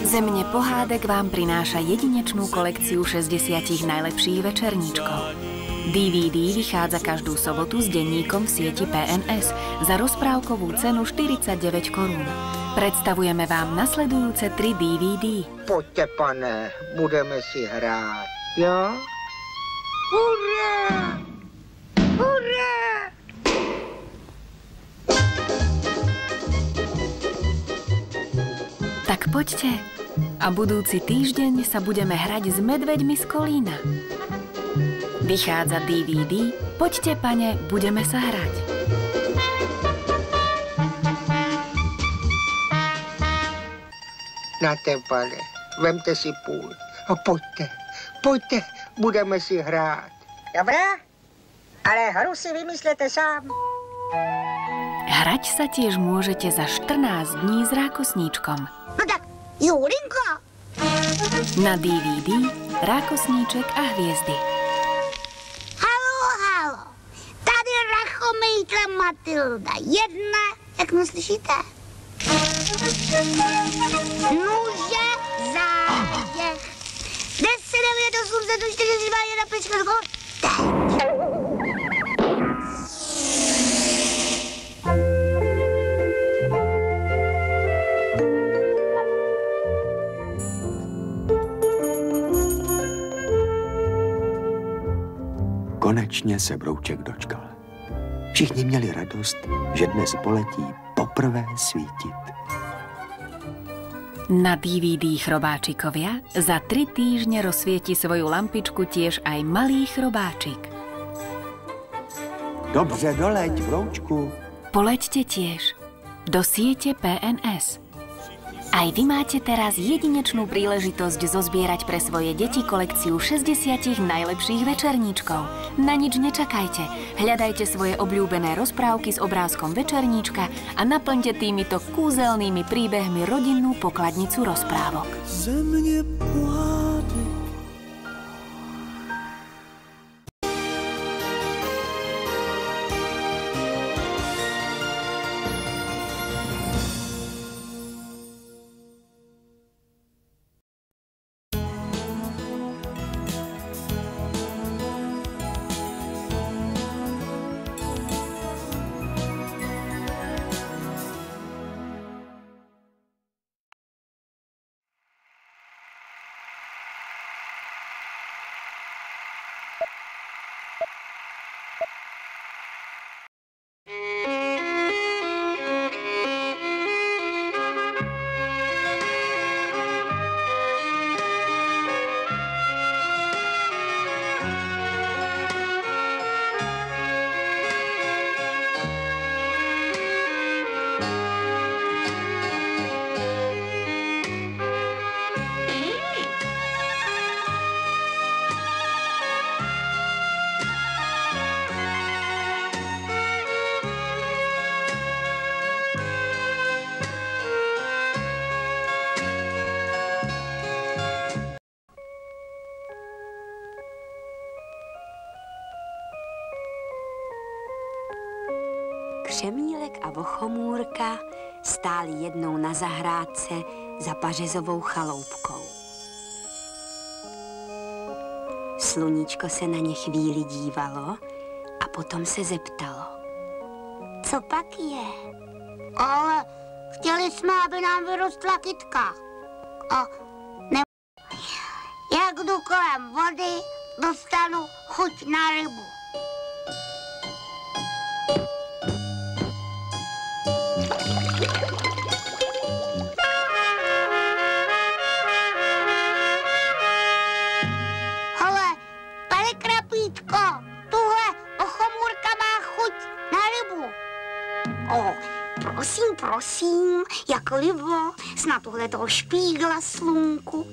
Země pohádek vám prináša jedinečnú kolekciu 60 najlepších večerníčkov. DVD vychádza každú sobotu s denníkom v sieti PNS za rozprávkovú cenu 49 korún. Predstavujeme vám nasledujúce 3 DVD. Poďte, pane, budeme si hrát, jo? Hurá! Hurá! Tak poďte a budúci týždeň sa budeme hrať s medveďmi z Kolína. Vychádza DVD, poďte, pane, budeme sa hrať. Na ten, pane, vemte si půl a poďte, budeme si hrát. Dobrá, ale hru si vymyslete sám. Hrať sa tiež môžete za 14 dní s Rákosníčkom. No tak, Julinko! Na DVD Rákosníček a hviezdy. Halo, tady Rachomejtla Matilda. Jedna, jak mě slyšíte? Nuže, závěch. 10, 9, 8, 7, 4, 3, 2, 1, 5, 6, Konečně se Brouček dočkal. Všichni měli radost, že dnes poletí poprvé svítit. Na DVD Chrobáčikovia za 3 týždne rozsvieti svoju lampičku tiež aj malý chrobáčik. Dobře doleď, Broučku. Poleďte tiež do siete PNS. Aj vy máte teraz jedinečnú príležitosť zozbierať pre svoje deti kolekciu 60 najlepších večerníčkov. Na nič nečakajte. Hľadajte svoje obľúbené rozprávky s obrázkom večerníčka a naplňte týmito kúzelnými príbehmi rodinnú pokladnicu rozprávok. Země pohádek. Křemílek a Vochomůrka stáli jednou na zahrádce za pařezovou chaloupkou. Sluníčko se na ně chvíli dívalo a potom se zeptalo. Co pak je? Ale chtěli jsme, aby nám vyrostla kytka. A ne... Jak jdu kolem vody, dostanu chuť na rybu. Prosím, jako libo, snad tohle toho špígla slunku.